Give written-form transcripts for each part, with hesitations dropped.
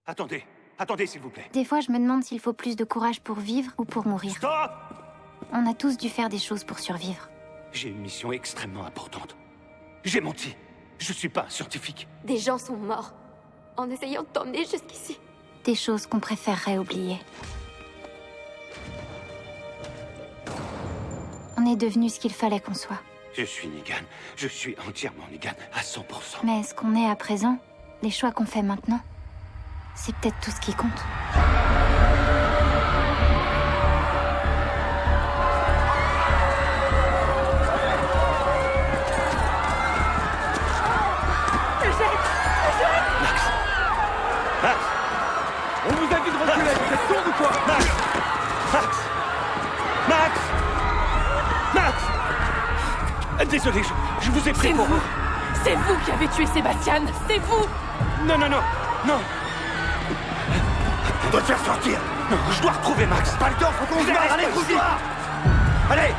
Attendez, attendez s'il vous plaît. Des fois, je me demande s'il faut plus de courage pour vivre ou pour mourir. Stop! On a tous dû faire des choses pour survivre. J'ai une mission extrêmement importante. J'ai menti. Je suis pas un scientifique. Des gens sont morts en essayant de t'emmener jusqu'ici. Des choses qu'on préférerait oublier. On est devenu ce qu'il fallait qu'on soit. Je suis Negan. Je suis entièrement Negan, à 100%. Mais ce qu'on est à présent, les choix qu'on fait maintenant, c'est peut-être tout ce qui compte. Max! On vous a dit de reculer, vous êtes sourds ou quoi? Max! Max! Max! Max! Désolé, je vous ai pris pour... C'est vous qui avez tué Sébastien. C'est vous. Non, non, non! Non! On doit te faire sortir! Non, je dois retrouver Max! Pas le temps, faut qu'on se barre! Allez, bouge-toi! Allez!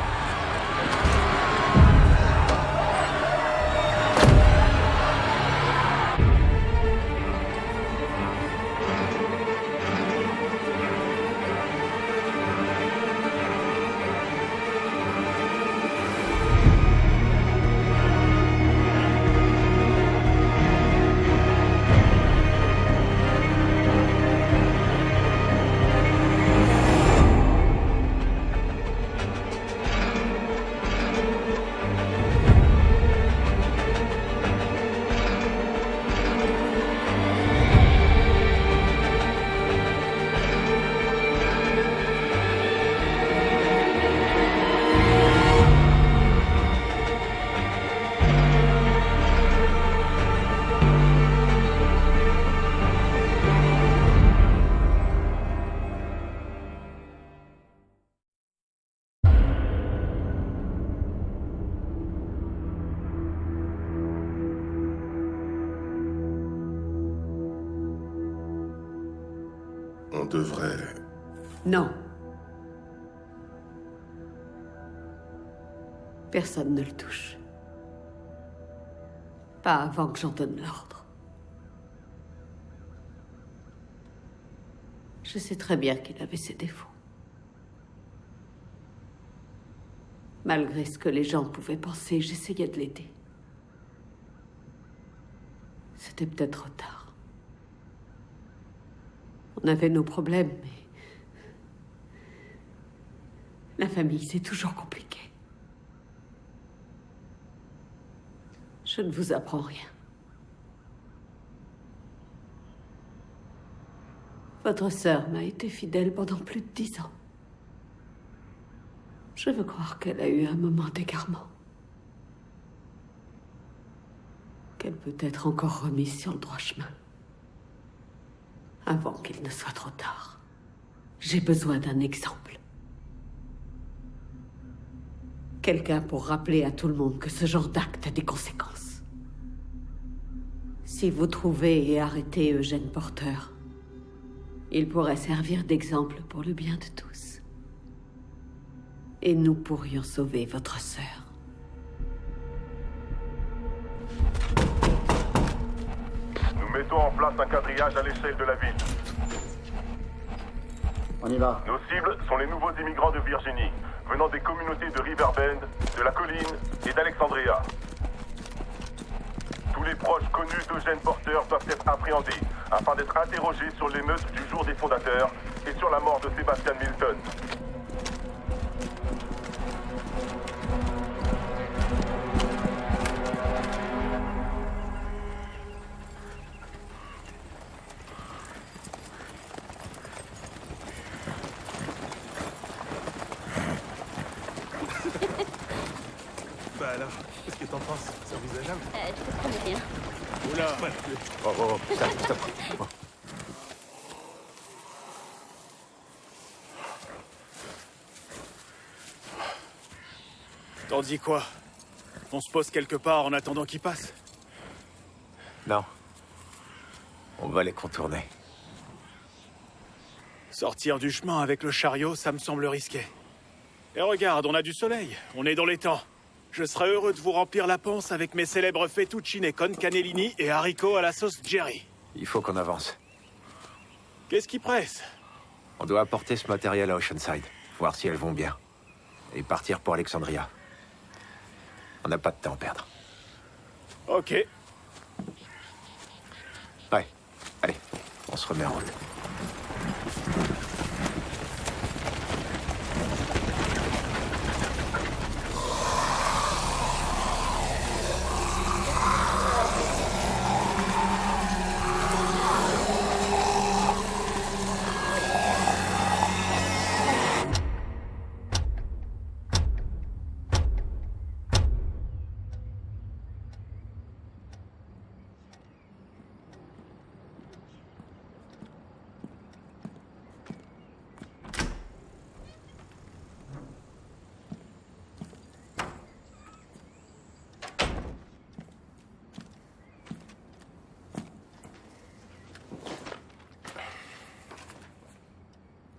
On devrait... Non. Personne ne le touche. Pas avant que j'en donne l'ordre. Je sais très bien qu'il avait ses défauts. Malgré ce que les gens pouvaient penser, j'essayais de l'aider. C'était peut-être trop tard. On avait nos problèmes, mais... La famille, c'est toujours compliqué. Je ne vous apprends rien. Votre sœur m'a été fidèle pendant plus de 10 ans. Je veux croire qu'elle a eu un moment d'égarement. Qu'elle peut être encore remise sur le droit chemin. Avant qu'il ne soit trop tard. J'ai besoin d'un exemple. Quelqu'un pour rappeler à tout le monde que ce genre d'acte a des conséquences. Si vous trouvez et arrêtez Eugène Porter, il pourrait servir d'exemple pour le bien de tous. Et nous pourrions sauver votre sœur. Nous mettons en place un quadrillage à l'échelle de la ville. On y va. Nos cibles sont les nouveaux immigrants de Virginie, venant des communautés de Riverbend, de la colline et d'Alexandria. Tous les proches connus d'Eugène Porter doivent être appréhendés afin d'être interrogés sur l'émeute du jour des fondateurs et sur la mort de Sébastien Milton. Bah alors, qu'est-ce que t'en penses? C'est envisageable? Je te promets bien. Oula! Oh, stop. T'en dis quoi? On se pose quelque part en attendant qu'ils passent? Non. On va les contourner. Sortir du chemin avec le chariot, ça me semble risqué. Et regarde, on a du soleil, on est dans les temps. Je serais heureux de vous remplir la panse avec mes célèbres fettuccine con cannellini et haricots à la sauce Jerry. Il faut qu'on avance. Qu'est-ce qui presse? On doit apporter ce matériel à Oceanside, voir si elles vont bien. Et partir pour Alexandria. On n'a pas de temps à perdre. Ok. Ouais, allez, on se remet en route.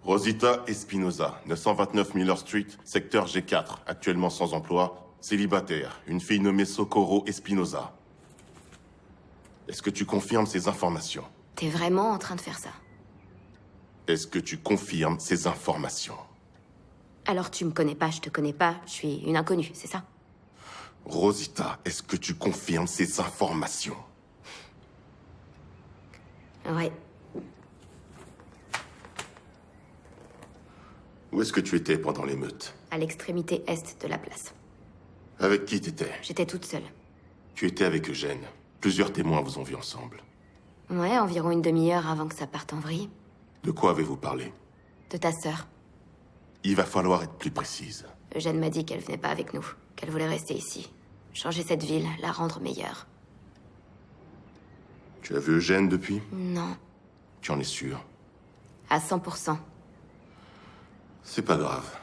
Rosita Espinosa, 929 Miller Street, secteur G4, actuellement sans emploi, célibataire, une fille nommée Socorro Espinosa. Est-ce que tu confirmes ces informations? T'es vraiment en train de faire ça? Est-ce que tu confirmes ces informations? Alors tu me connais pas, je te connais pas, je suis une inconnue, c'est ça? Rosita, est-ce que tu confirmes ces informations? Ouais. Où est-ce que tu étais pendant l'émeute? À l'extrémité est de la place. Avec qui t'étais? J'étais toute seule. Tu étais avec Eugène. Plusieurs témoins vous ont vu ensemble. Ouais, environ une demi-heure avant que ça parte en vrille. De quoi avez-vous parlé? De ta sœur. Il va falloir être plus précise. Eugène m'a dit qu'elle venait pas avec nous, qu'elle voulait rester ici. Changer cette ville, la rendre meilleure. Tu as vu Eugène depuis? Non. Tu en es sûr? À 100%. C'est pas grave.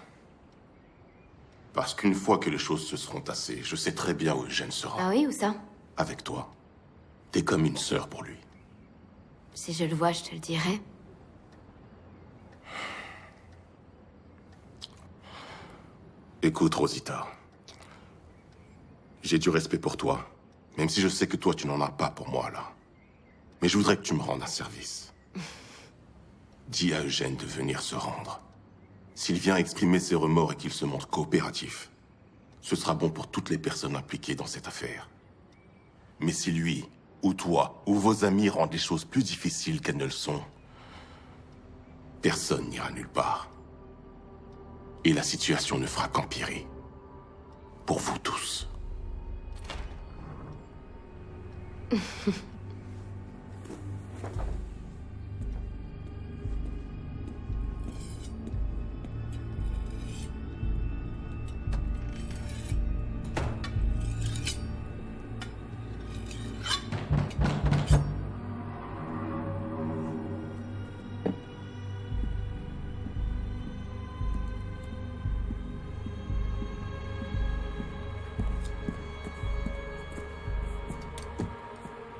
Parce qu'une fois que les choses se seront tassées, je sais très bien où Eugène sera. Ah oui, où ça? Avec toi. T'es comme une sœur pour lui. Si je le vois, je te le dirai. Écoute, Rosita. J'ai du respect pour toi, même si je sais que toi, tu n'en as pas pour moi, là. Mais je voudrais que tu me rendes un service. Dis à Eugène de venir se rendre. S'il vient exprimer ses remords et qu'il se montre coopératif, ce sera bon pour toutes les personnes impliquées dans cette affaire. Mais si lui, ou toi, ou vos amis rendent les choses plus difficiles qu'elles ne le sont, personne n'ira nulle part. Et la situation ne fera qu'empirer. Pour vous tous.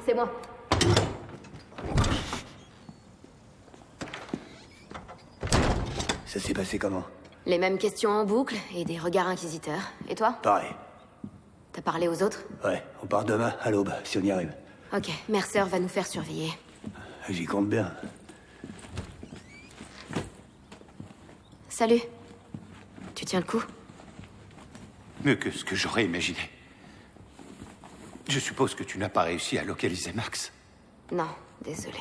C'est moi. Ça s'est passé comment? Les mêmes questions en boucle et des regards inquisiteurs. Et toi? Pareil. T'as parlé aux autres? Ouais, on part demain, à l'aube, si on y arrive. Ok, Mercer va nous faire surveiller. J'y compte bien. Salut. Tu tiens le coup? Mieux que ce que j'aurais imaginé. Je suppose que tu n'as pas réussi à localiser Max. Non, désolé.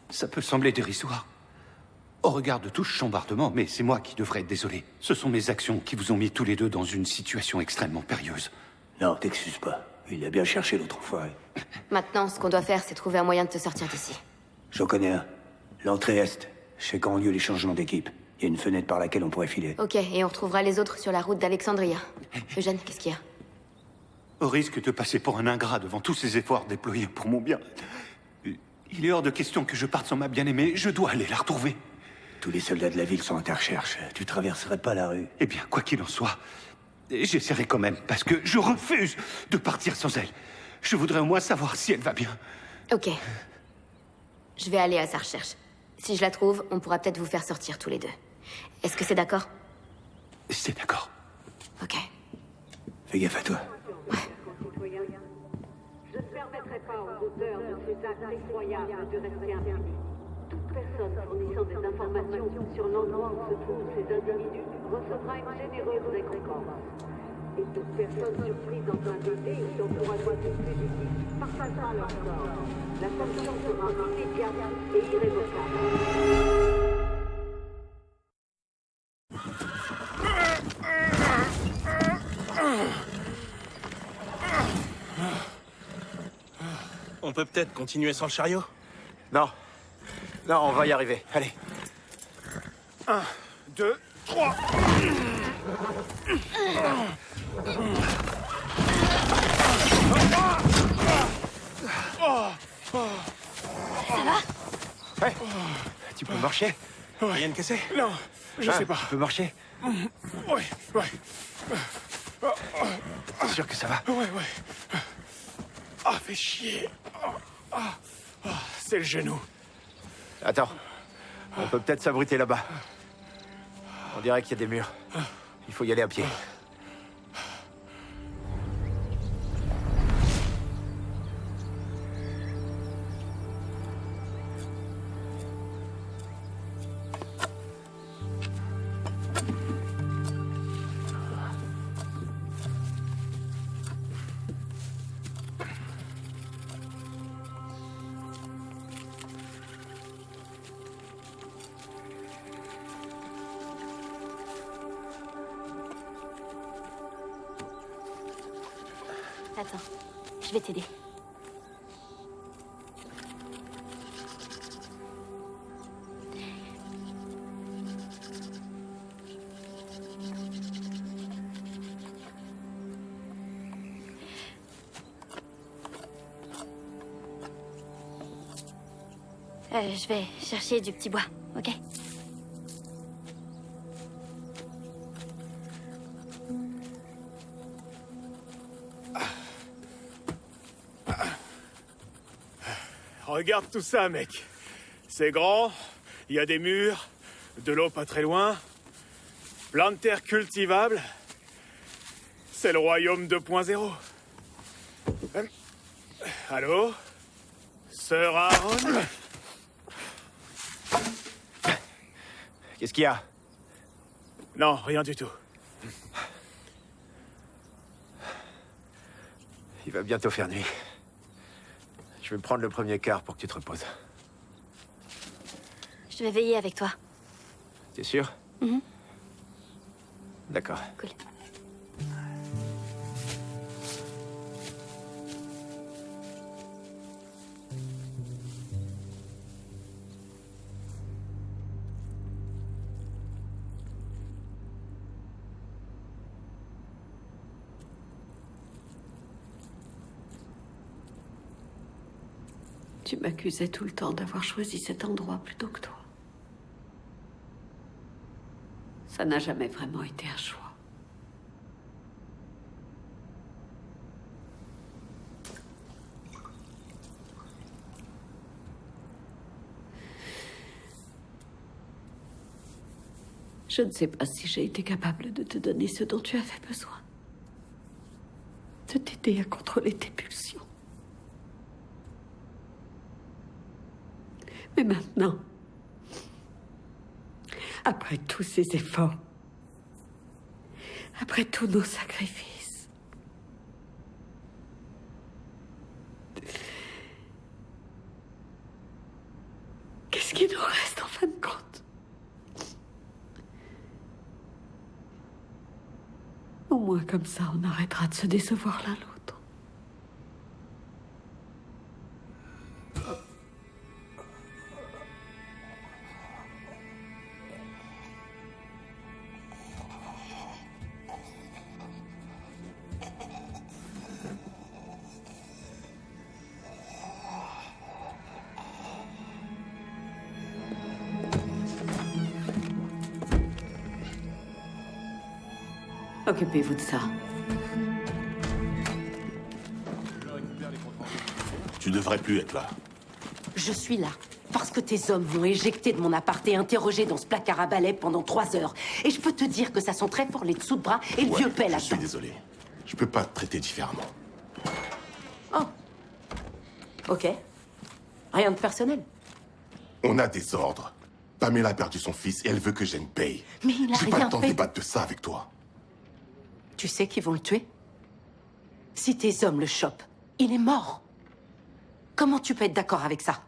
Ça peut sembler dérisoire. Au regard de tout ce chambardement, mais c'est moi qui devrais être désolé. Ce sont mes actions qui vous ont mis tous les deux dans une situation extrêmement périlleuse. Non, t'excuses pas. Il a bien cherché l'autre enfoiré. Maintenant, ce qu'on doit faire, c'est trouver un moyen de te sortir d'ici. J'en connais un. L'entrée est. Je sais quand ont lieu les changements d'équipe. Il y a une fenêtre par laquelle on pourrait filer. Ok, et on retrouvera les autres sur la route d'Alexandria. Eugène, qu'est-ce qu'il y a? Au risque de passer pour un ingrat devant tous ces efforts déployés pour mon bien, il est hors de question que je parte sans ma bien-aimée. Je dois aller la retrouver. Tous les soldats de la ville sont à ta recherche. Tu traverserais pas la rue. Eh bien, quoi qu'il en soit, j'essaierai quand même, parce que je refuse de partir sans elle. Je voudrais au moins savoir si elle va bien. Ok. Je vais aller à sa recherche. Si je la trouve, on pourra peut-être vous faire sortir tous les deux. Est-ce que c'est d'accord? C'est d'accord. Ok. Fais gaffe à toi. Je ne permettrai pas aux auteurs de ces actes effroyables de rester impunis. Toute personne fournissant des informations sur l'endroit où se trouvent ces individus recevra une généreuse récompense. Et toute personne surprise en train d'aider ou d'encourager des fugitifs partagera leur sort. La sanction sera immédiate et irrévocable. On peut peut-être continuer sans le chariot? Non. Non, on va y arriver. Allez. 1, 2, 3. Ça va? Ouais. Tu peux marcher? Rien de cassé? Non, je sais pas. Tu peux marcher? Ouais, ouais. T'es sûr que ça va? Ouais. Ah, fais chier. C'est le genou. Attends. On peut peut-être s'abriter là-bas. On dirait qu'il y a des murs. Il faut y aller à pied. Attends, je vais t'aider. Je vais chercher du petit bois, ok? Regarde tout ça, mec. C'est grand, il y a des murs, de l'eau pas très loin, plein de terres cultivables. C'est le royaume 2.0. Allô? Sir Aaron? Qu'est-ce qu'il y a? Non, rien du tout. Il va bientôt faire nuit. Je vais me prendre le premier quart pour que tu te reposes. Je vais veiller avec toi. T'es sûr? D'accord. Cool. Tu m'accusais tout le temps d'avoir choisi cet endroit plutôt que toi. Ça n'a jamais vraiment été un choix. Je ne sais pas si j'ai été capable de te donner ce dont tu avais besoin. De t'aider à contrôler tes pulsions. Mais maintenant, après tous ces efforts, après tous nos sacrifices, qu'est-ce qui nous reste en fin de compte? Au moins comme ça, on arrêtera de se décevoir l'un l'autre. Occupez-vous de ça. Tu devrais plus être là. Je suis là parce que tes hommes m'ont éjecté de mon appart et interrogé dans ce placard à balai pendant 3 heures. Et je peux te dire que ça sent très fort les dessous de bras et le vieux pelle à Je suis désolé. Je peux pas te traiter différemment. Oh. Ok. Rien de personnel. On a des ordres. Pamela a perdu son fils et elle veut que Jen paye. Mais il a J'ai pas rien le temps de fait. débattre de ça avec toi. Tu sais qu'ils vont le tuer? Si tes hommes le chopent, il est mort. Comment tu peux être d'accord avec ça?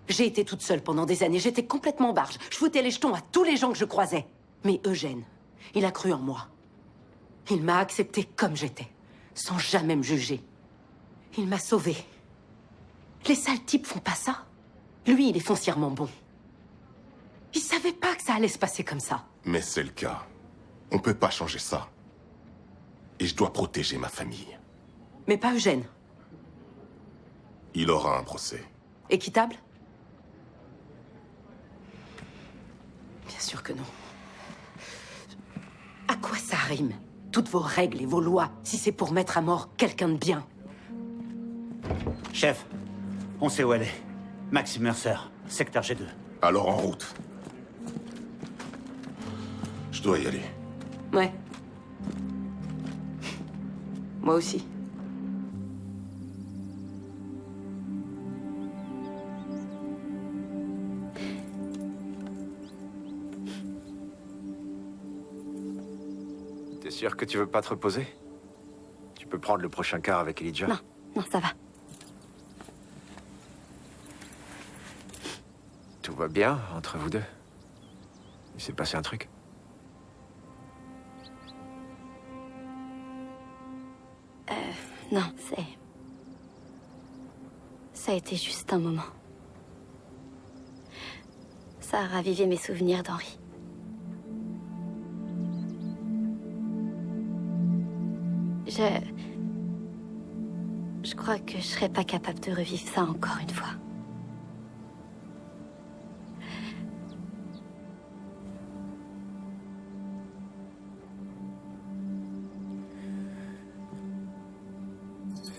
J'ai été toute seule pendant des années, j'étais complètement barge. Je foutais les jetons à tous les gens que je croisais. Mais Eugène, il a cru en moi. Il m'a accepté comme j'étais, sans jamais me juger. Il m'a sauvée. Les sales types font pas ça. Lui, il est foncièrement bon. Il savait pas que ça allait se passer comme ça. Mais c'est le cas. On peut pas changer ça. Et je dois protéger ma famille. Mais pas Eugène. Il aura un procès. Équitable? Bien sûr que non. À quoi ça rime? Toutes vos règles et vos lois, si c'est pour mettre à mort quelqu'un de bien. Chef, on sait où elle est. Maxime Mercer, secteur G2. Alors en route. Je dois y aller. Ouais. Moi aussi. T'es sûr que tu veux pas te reposer? Tu peux prendre le prochain car avec Elijah. Non, non, ça va. Tout va bien entre vous deux? Il s'est passé un truc? Non, ça a été juste un moment. Ça a ravivé mes souvenirs d'Henri. Je crois que je serais pas capable de revivre ça encore une fois.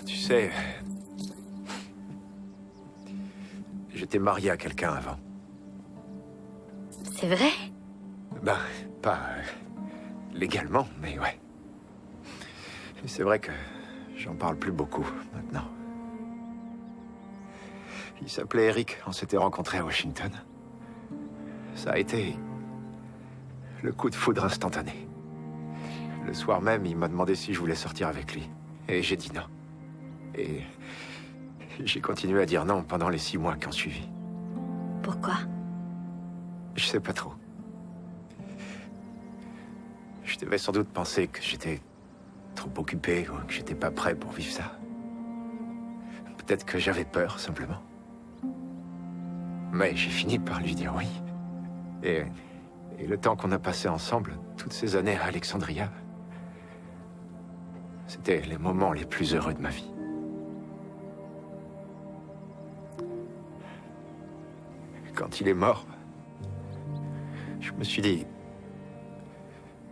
Tu sais, j'étais marié à quelqu'un avant. C'est vrai? Ben, pas légalement, mais ouais. Et c'est vrai que j'en parle plus beaucoup maintenant. Il s'appelait Eric, on s'était rencontrés à Washington. Ça a été le coup de foudre instantané. Le soir même, il m'a demandé si je voulais sortir avec lui. Et j'ai dit non. Et j'ai continué à dire non pendant les 6 mois qui ont suivi. Pourquoi? Je sais pas trop. Je devais sans doute penser que j'étais trop occupé ou que j'étais pas prêt pour vivre ça. Peut-être que j'avais peur, simplement. Mais j'ai fini par lui dire oui. Et le temps qu'on a passé ensemble, toutes ces années à Alexandria, c'était les moments les plus heureux de ma vie. Quand il est mort, je me suis dit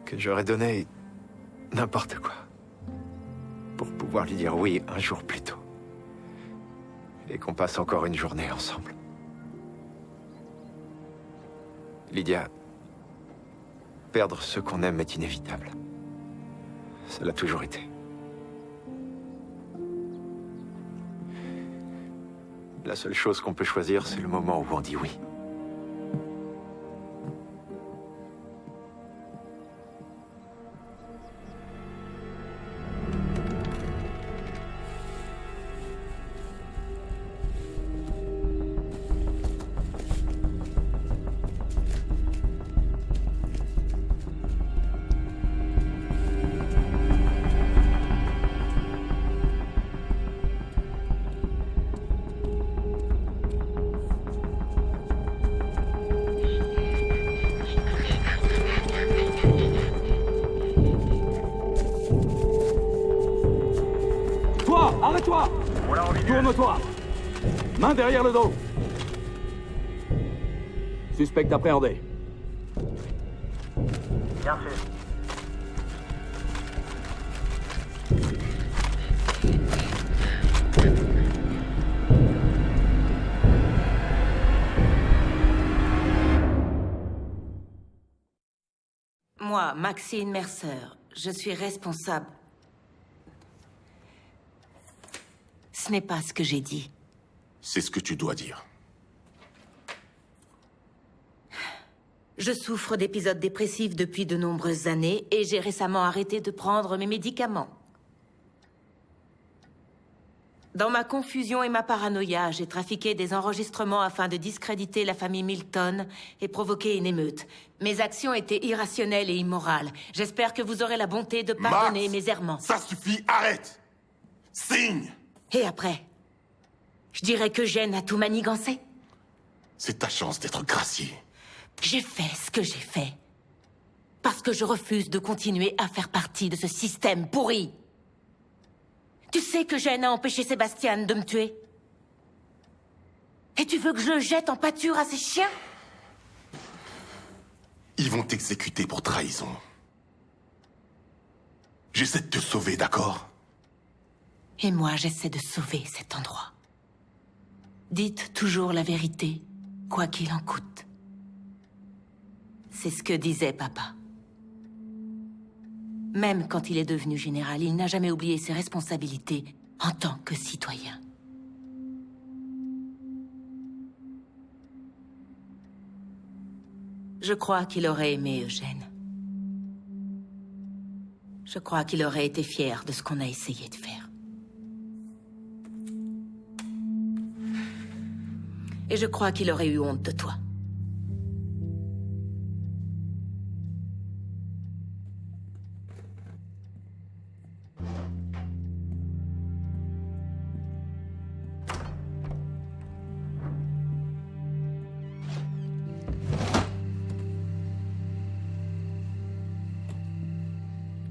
que j'aurais donné n'importe quoi pour pouvoir lui dire oui un jour plus tôt. Et qu'on passe encore une journée ensemble. Lydia, perdre ce qu'on aime est inévitable. Ça l'a toujours été. La seule chose qu'on peut choisir, c'est le moment où on dit oui. Arrête-toi! Tourne-toi! Main derrière le dos! Suspect appréhendé. Bien sûr. Moi, Maxine Mercer, je suis responsable. Ce n'est pas ce que j'ai dit. C'est ce que tu dois dire. Je souffre d'épisodes dépressifs depuis de nombreuses années et j'ai récemment arrêté de prendre mes médicaments. Dans ma confusion et ma paranoïa, j'ai trafiqué des enregistrements afin de discréditer la famille Milton et provoquer une émeute. Mes actions étaient irrationnelles et immorales. J'espère que vous aurez la bonté de pardonner mes errements. Ça suffit, arrête! Signe! Et après? Je dirais qu'Eugène a tout manigancé. C'est ta chance d'être gracié. J'ai fait ce que j'ai fait. Parce que je refuse de continuer à faire partie de ce système pourri. Tu sais qu'Eugène a empêché Sébastien de me tuer. Et tu veux que je le jette en pâture à ces chiens? Ils vont t'exécuter pour trahison. J'essaie de te sauver, d'accord? Et moi, j'essaie de sauver cet endroit. Dites toujours la vérité, quoi qu'il en coûte. C'est ce que disait papa. Même quand il est devenu général, il n'a jamais oublié ses responsabilités en tant que citoyen. Je crois qu'il aurait aimé Eugène. Je crois qu'il aurait été fier de ce qu'on a essayé de faire. Et je crois qu'il aurait eu honte de toi.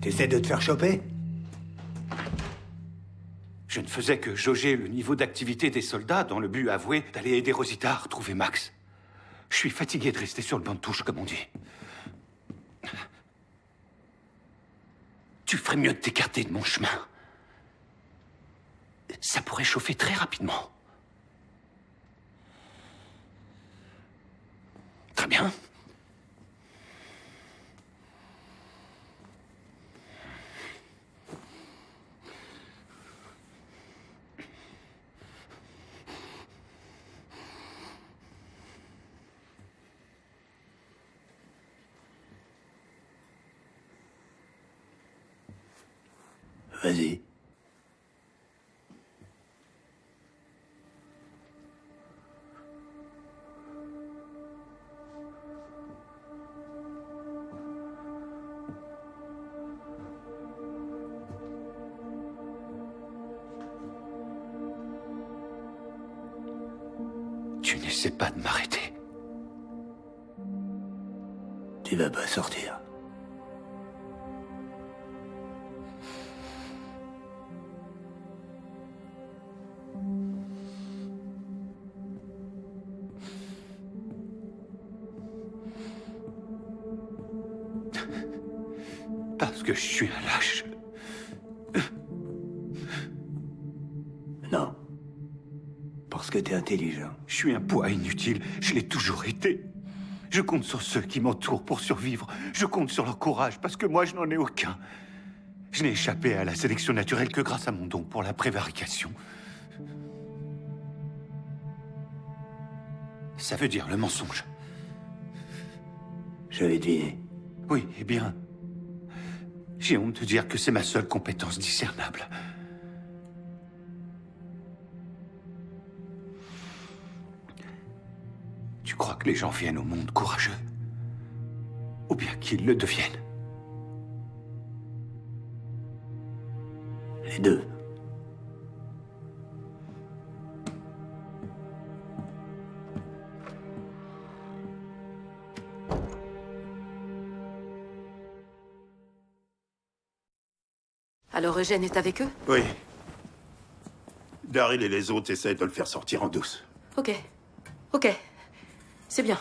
T'essaies de te faire choper? Je ne faisais que jauger le niveau d'activité des soldats dans le but avoué d'aller aider Rosita à retrouver Max. Je suis fatigué de rester sur le banc de touche, comme on dit. Tu ferais mieux de t'écarter de mon chemin. Ça pourrait chauffer très rapidement. Très bien. Vas-y. Tu n'essaies pas de m'arrêter. Tu vas pas sortir. Parce que je suis un lâche. Non. Parce que t'es intelligent. Je suis un poids inutile. Je l'ai toujours été. Je compte sur ceux qui m'entourent pour survivre. Je compte sur leur courage parce que moi, je n'en ai aucun. Je n'ai échappé à la sélection naturelle que grâce à mon don pour la prévarication. Ça veut dire le mensonge. J'avais deviné. Oui, eh bien... J'ai honte de dire que c'est ma seule compétence discernable. Tu crois que les gens viennent au monde courageux? Ou bien qu'ils le deviennent? Les deux. Alors Eugène est avec eux? Oui. Daryl et les autres essaient de le faire sortir en douce. Ok. Ok. C'est bien.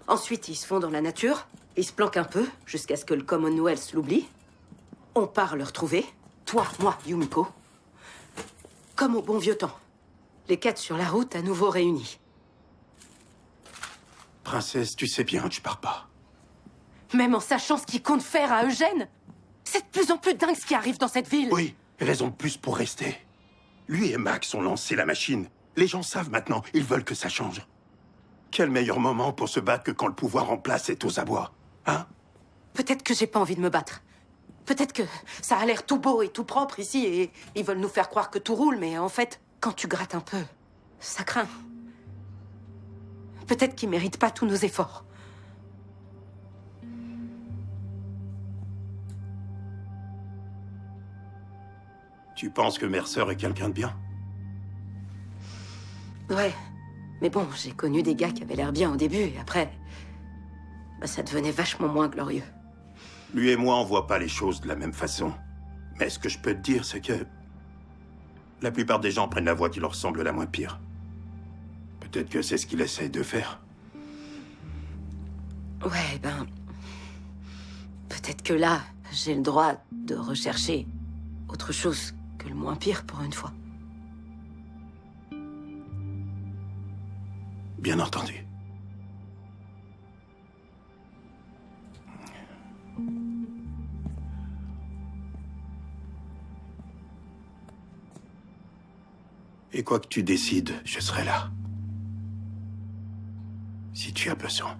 Ensuite, ils se font dans la nature, ils se planquent un peu, jusqu'à ce que le Commonwealth l'oublie. On part le retrouver. Toi, moi, Yumiko. Comme au bon vieux temps. Les quatre sur la route, à nouveau réunis. Princesse, tu sais bien, tu pars pas. Même en sachant ce qu'il compte faire à Eugène? C'est de plus en plus dingue ce qui arrive dans cette ville. Oui, raison de plus pour rester. Lui et Max ont lancé la machine. Les gens savent maintenant, ils veulent que ça change. Quel meilleur moment pour se battre que quand le pouvoir en place est aux abois, hein? Peut-être que j'ai pas envie de me battre. Peut-être que ça a l'air tout beau et tout propre ici et ils veulent nous faire croire que tout roule, mais en fait, quand tu grattes un peu, ça craint. Peut-être qu'ils méritent pas tous nos efforts. Tu penses que Mercer est quelqu'un de bien? Ouais. Mais bon, j'ai connu des gars qui avaient l'air bien au début et après, bah, ça devenait vachement moins glorieux. Lui et moi, on voit pas les choses de la même façon. Mais ce que je peux te dire, c'est que la plupart des gens prennent la voie qui leur semble la moins pire. Peut-être que c'est ce qu'il essaie de faire. Ouais, ben... peut-être que là, j'ai le droit de rechercher autre chose que le moins pire pour une fois. Bien entendu. Et quoi que tu décides, je serai là. Si tu as besoin.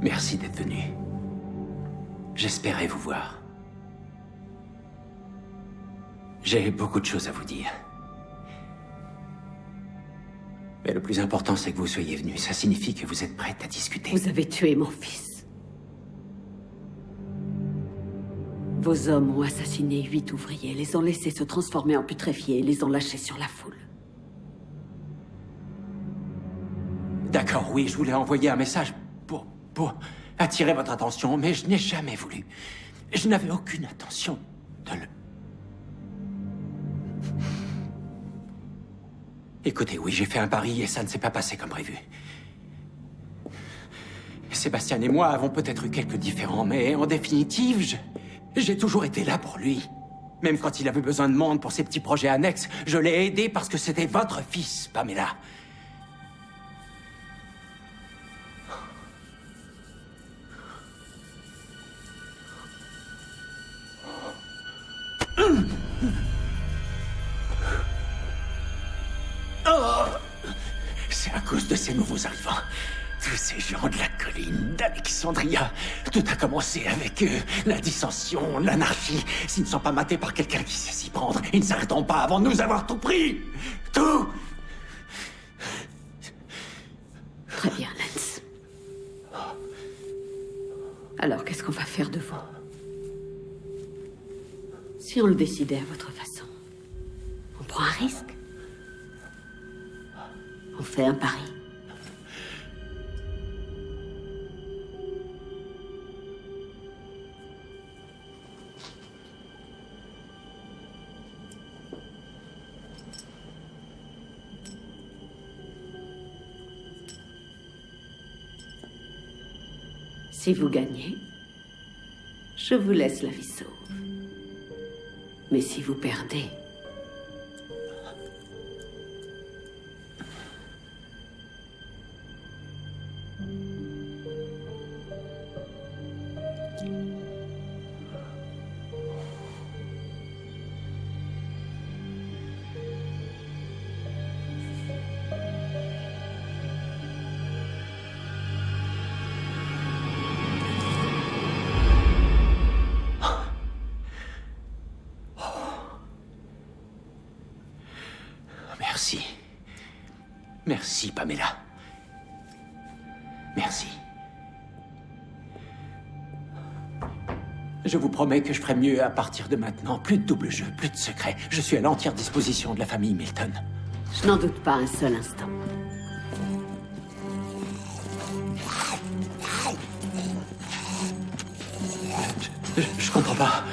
Merci d'être venu. J'espérais vous voir. J'ai beaucoup de choses à vous dire. Mais le plus important, c'est que vous soyez venu. Ça signifie que vous êtes prête à discuter. Vous avez tué mon fils. Vos hommes ont assassiné 8 ouvriers, les ont laissés se transformer en putréfiés et les ont lâchés sur la foule. D'accord, oui, je voulais envoyer un message pour attirer votre attention, mais je n'ai jamais voulu. Je n'avais aucune intention de le... Écoutez, oui, j'ai fait un pari et ça ne s'est pas passé comme prévu. Sébastien et moi avons peut-être eu quelques différends, mais en définitive, j'ai toujours été là pour lui. Même quand il avait besoin de monde pour ses petits projets annexes, je l'ai aidé parce que c'était votre fils, Pamela. C'est à cause de ces nouveaux arrivants. Tous ces gens de la colline, d'Alexandria. Tout a commencé avec eux. La dissension, l'anarchie. S'ils ne sont pas matés par quelqu'un qui sait s'y prendre, ils ne s'arrêteront pas avant de nous avoir tout pris. Tout. Très bien, Lance. Alors, qu'est-ce qu'on va faire de vous? Si on le décidait à votre façon, on prend un risque. On fait un pari. Si vous gagnez, je vous laisse la vie sauve. Mais si vous perdez... Merci. Merci, Pamela. Merci. Je vous promets que je ferai mieux à partir de maintenant. Plus de double jeu, plus de secrets. Je suis à l'entière disposition de la famille Milton. Je n'en doute pas un seul instant. Je comprends pas.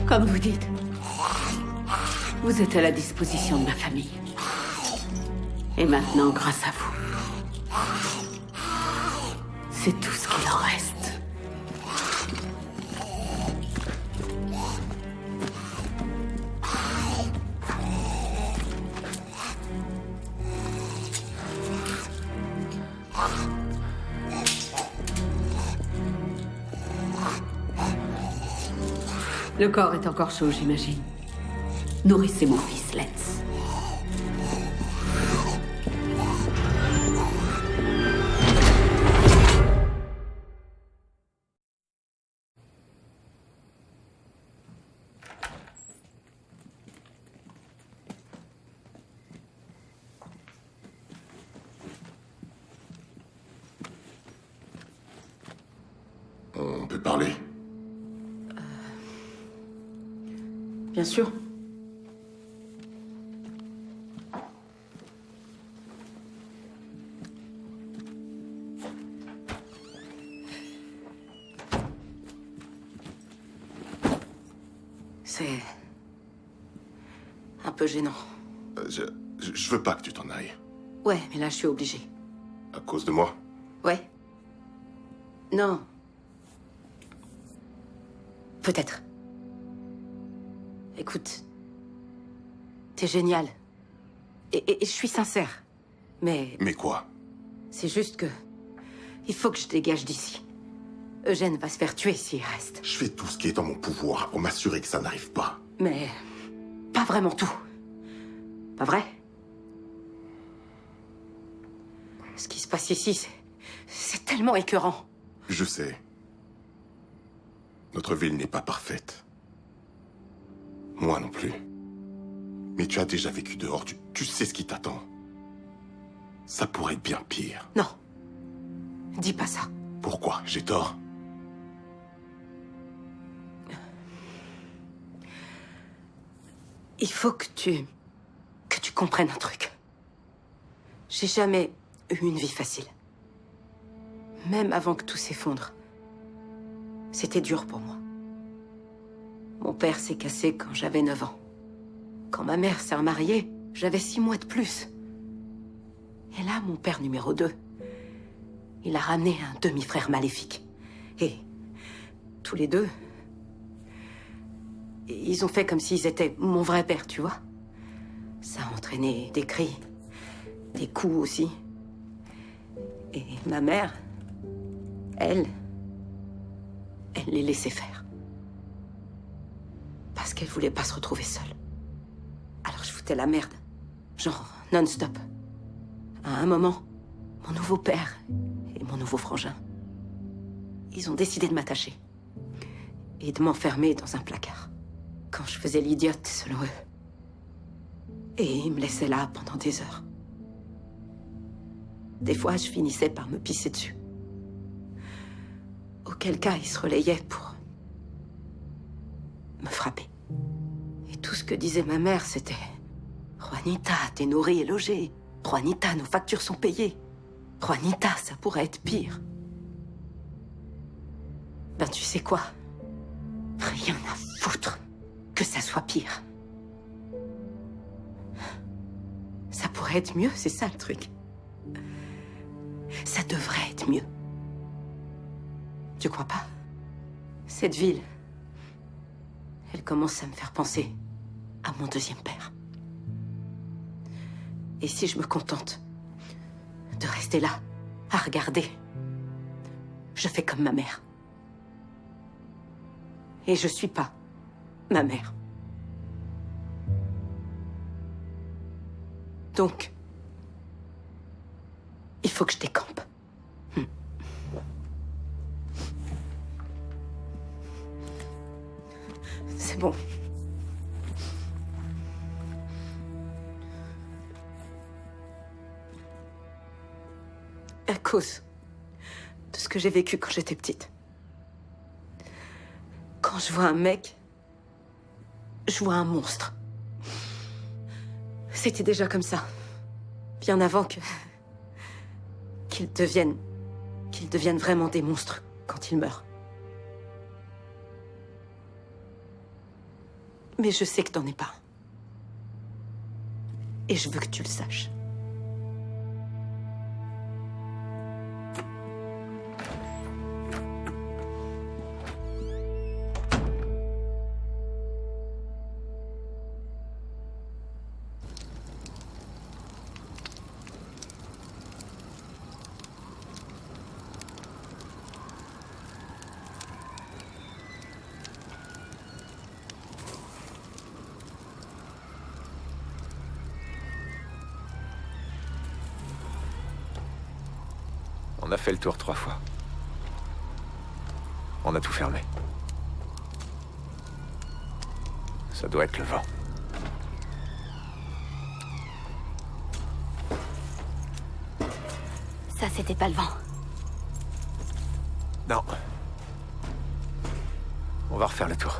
Comme vous dites, vous êtes à la disposition de ma famille. Et maintenant, grâce à vous, c'est tout ce qu'il en reste. Le corps est encore chaud, j'imagine. Nourrissez mon fils, Lance. On peut parler. Bien sûr. C'est un peu gênant. Je veux pas que tu t'en ailles. Ouais, mais là, je suis obligée. À cause de moi? Ouais. Non. Peut-être. Écoute, t'es génial. Et je suis sincère. Mais... Mais quoi? C'est juste que... il faut que je dégage d'ici. Eugène va se faire tuer s'il reste. Je fais tout ce qui est en mon pouvoir pour m'assurer que ça n'arrive pas. Mais... pas vraiment tout. Pas vrai? Ce qui se passe ici, c'est tellement écœurant. Je sais. Notre ville n'est pas parfaite. Moi non plus. Mais tu as déjà vécu dehors, tu sais ce qui t'attend. Ça pourrait être bien pire. Non. Dis pas ça. Pourquoi? J'ai tort? Il faut que tu comprennes un truc. J'ai jamais eu une vie facile. Même avant que tout s'effondre. C'était dur pour moi. Mon père s'est cassé quand j'avais 9 ans. Quand ma mère s'est remariée, j'avais 6 mois de plus. Et là, mon père numéro 2, il a ramené un demi-frère maléfique. Et tous les deux, ils ont fait comme s'ils étaient mon vrai père, tu vois. Ça a entraîné des cris, des coups aussi. Et ma mère, elle les laissait faire. Parce qu'elle voulait pas se retrouver seule. Alors je foutais la merde. Genre non-stop. À un moment, mon nouveau père et mon nouveau frangin, ils ont décidé de m'attacher. Et de m'enfermer dans un placard. Quand je faisais l'idiote, selon eux. Et ils me laissaient là pendant des heures. Des fois, je finissais par me pisser dessus. Auquel cas, ils se relayaient pour me frapper. Et tout ce que disait ma mère, c'était « Juanita, t'es nourrie et logée. Juanita, nos factures sont payées. Juanita, ça pourrait être pire. » Ben, tu sais quoi? Rien à foutre que ça soit pire. Ça pourrait être mieux, c'est ça le truc. Ça devrait être mieux. Tu crois pas? Cette ville, elle commence à me faire penser à mon deuxième père. Et si je me contente de rester là, à regarder, je fais comme ma mère. Et je suis pas ma mère. Donc, il faut que je décampe. C'est bon. À cause de ce que j'ai vécu quand j'étais petite. Quand je vois un mec, je vois un monstre. C'était déjà comme ça. Bien avant qu'ils deviennent vraiment des monstres quand ils meurent. Mais je sais que t'en es pas. Et je veux que tu le saches. On a fait le tour 3 fois. On a tout fermé. Ça doit être le vent. Ça, c'était pas le vent. Non. On va refaire le tour.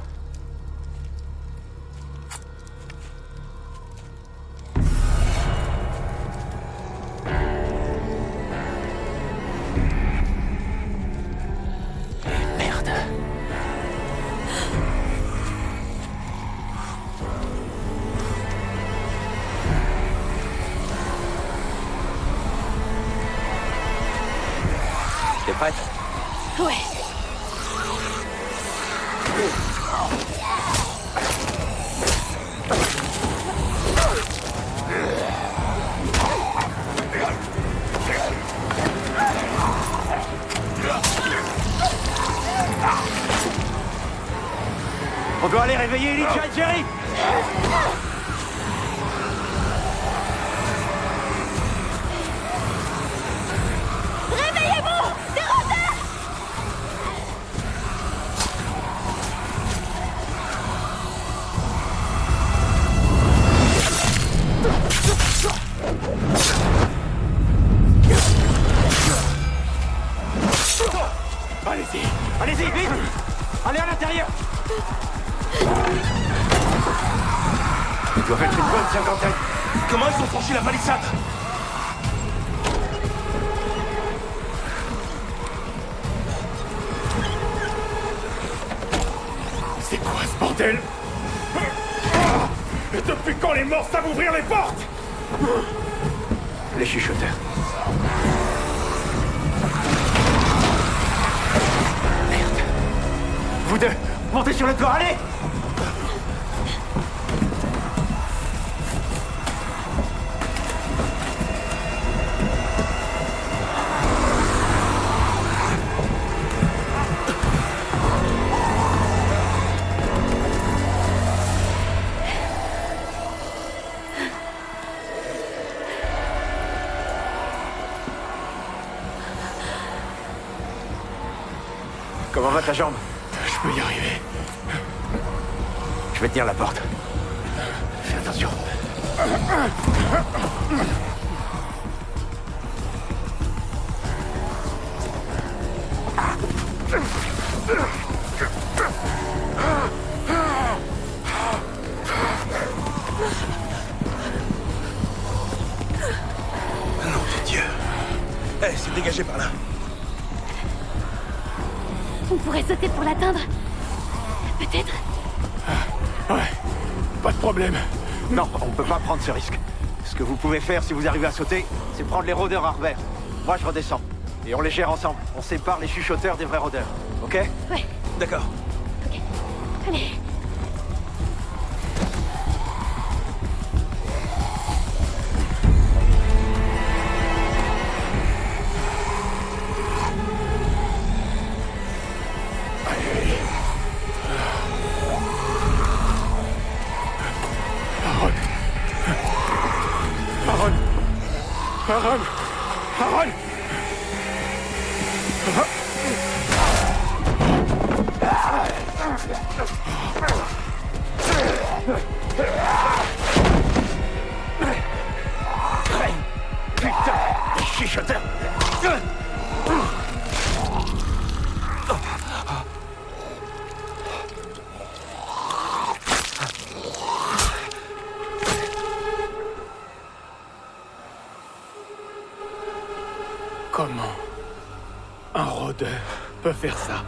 T'es prête? Ouais. On doit aller réveiller Elijah et Jerry! Réveillez-vous! Des rôdeurs! Allez-y! Allez-y, vite! Allez à l'intérieur! Ils doivent être une bonne cinquantaine. Comment ils ont franchi la palissade? C'est quoi ce bordel? Et depuis quand les morts savent ouvrir les portes? Les chuchoteurs. Merde. Vous deux, montez sur le toit, allez! Comment va ta jambe? Je peux y arriver. Je vais tenir la porte. Fais attention. Nom de Dieu. Eh, c'est dégagé par là. On pourrait sauter pour l'atteindre. Peut-être. Ouais, pas de problème. Non, on peut pas prendre ce risque. Ce que vous pouvez faire si vous arrivez à sauter, c'est prendre les rôdeurs à revers. Moi, je redescends. Et on les gère ensemble. On sépare les chuchoteurs des vrais rôdeurs. Ok? Ouais. D'accord. Ok. Allez. Aaron! Aaron! Putain! Les chuchoteurs! Comment un rôdeur peut faire ça?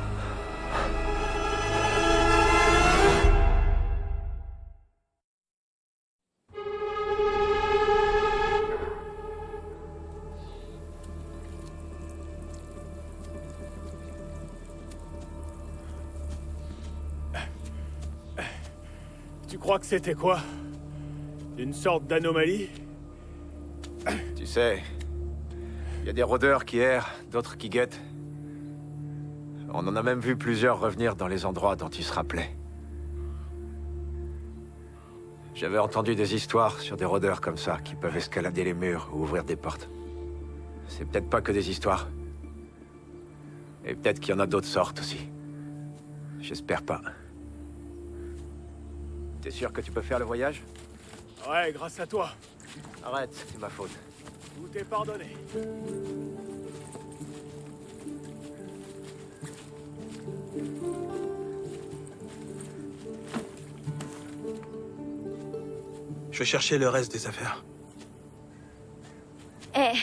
Tu crois que c'était quoi? Une sorte d'anomalie? Tu sais, il y a des rôdeurs qui errent, d'autres qui guettent. On en a même vu plusieurs revenir dans les endroits dont ils se rappelaient. J'avais entendu des histoires sur des rôdeurs comme ça, qui peuvent escalader les murs ou ouvrir des portes. C'est peut-être pas que des histoires. Et peut-être qu'il y en a d'autres sortes aussi. J'espère pas. T'es sûr que tu peux faire le voyage? Ouais, grâce à toi. Arrête, c'est ma faute. Tout est pardonné. Je vais chercher le reste des affaires. Eh.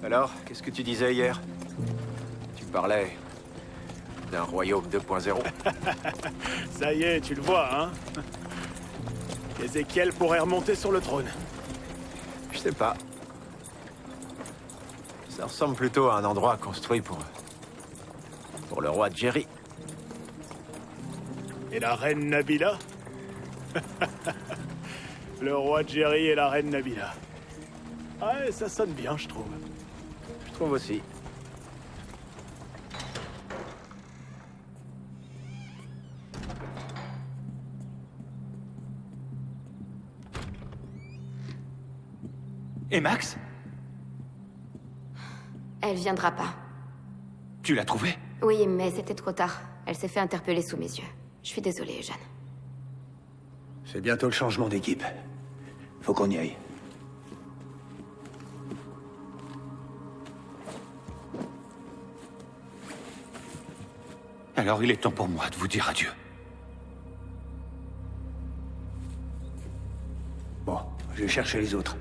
Alors, qu'est-ce que tu disais hier? Tu parlais d'un royaume 2.0. Ça y est, tu le vois, hein? Ézéchiel pourrait remonter sur le trône. Je sais pas. Ça ressemble plutôt à un endroit construit pour le roi de Jerry. Et la reine Nabila? Le roi de Jerry et la reine Nabila. Ouais, ça sonne bien, je trouve. Je trouve aussi. Et Max? Elle viendra pas. Tu l'as trouvée? Oui, mais c'était trop tard. Elle s'est fait interpeller sous mes yeux. Je suis désolée, Eugène. C'est bientôt le changement d'équipe. Faut qu'on y aille. Alors il est temps pour moi de vous dire adieu. Bon, je vais chercher les autres.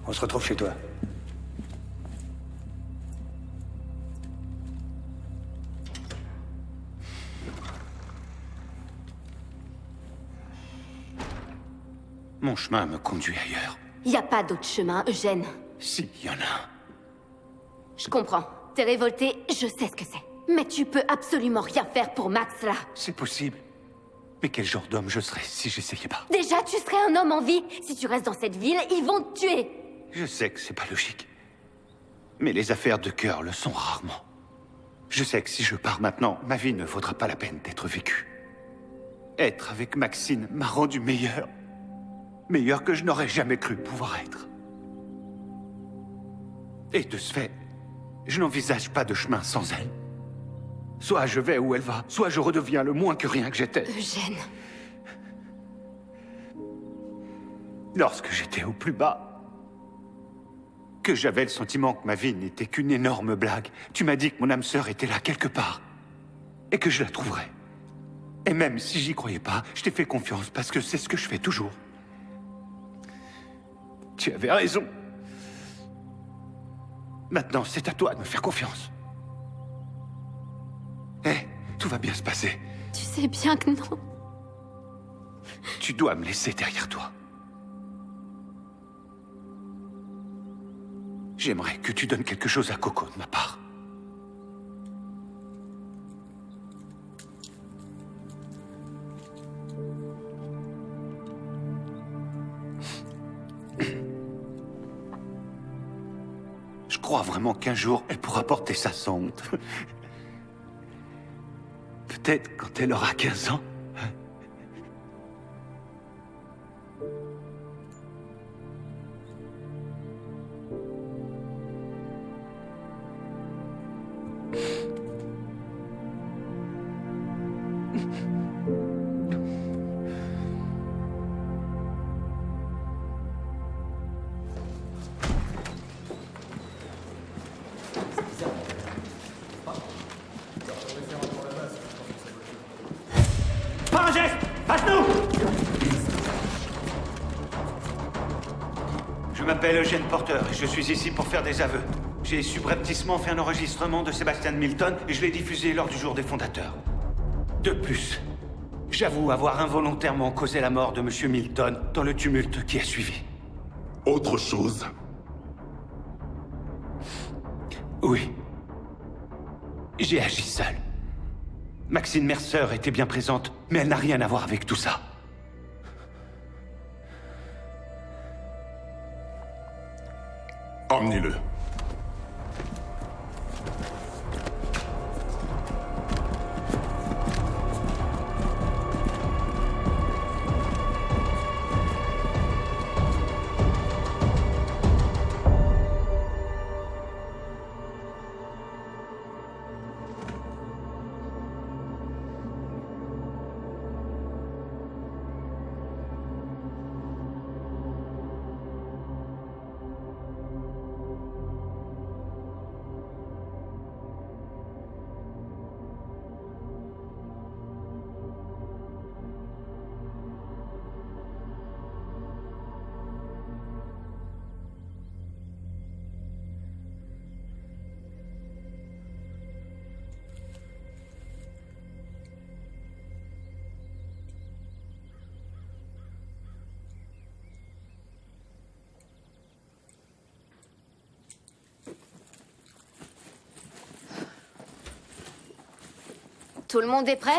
On se retrouve chez toi. Mon chemin me conduit ailleurs. Y a pas d'autre chemin, Eugène. Si, y en a. Je comprends. T'es révolté, je sais ce que c'est. Mais tu peux absolument rien faire pour Max, là. C'est possible. Mais quel genre d'homme je serais si j'essayais pas? Déjà, tu serais un homme en vie. Si tu restes dans cette ville, ils vont te tuer. Je sais que c'est pas logique. Mais les affaires de cœur le sont rarement. Je sais que si je pars maintenant, ma vie ne vaudra pas la peine d'être vécue. Être avec Maxine m'a rendu meilleur. Meilleur que je n'aurais jamais cru pouvoir être. Et de ce fait, je n'envisage pas de chemin sans elle. Soit je vais où elle va, soit je redeviens le moins que rien que j'étais. Eugène. Lorsque j'étais au plus bas, que j'avais le sentiment que ma vie n'était qu'une énorme blague, tu m'as dit que mon âme sœur était là quelque part. Et que je la trouverais. Et même si j'y croyais pas, je t'ai fait confiance parce que c'est ce que je fais toujours. Tu avais raison. Maintenant, c'est à toi de me faire confiance. Tout va bien se passer. Tu sais bien que non. Tu dois me laisser derrière toi. J'aimerais que tu donnes quelque chose à Coco de ma part. Je crois vraiment qu'un jour, elle pourra porter ça sans honte. Peut-être quand elle aura 15 ans. Pas un geste! À genoux! Je m'appelle Eugène Porter et je suis ici pour faire des aveux. J'ai subrepticement fait un enregistrement de Sébastien Milton et je l'ai diffusé lors du jour des fondateurs. De plus, j'avoue avoir involontairement causé la mort de Monsieur Milton dans le tumulte qui a suivi. Autre chose? Oui. J'ai agi seul. Maxine Mercer était bien présente, mais elle n'a rien à voir avec tout ça. Emmenez-le. Tout le monde est prêt?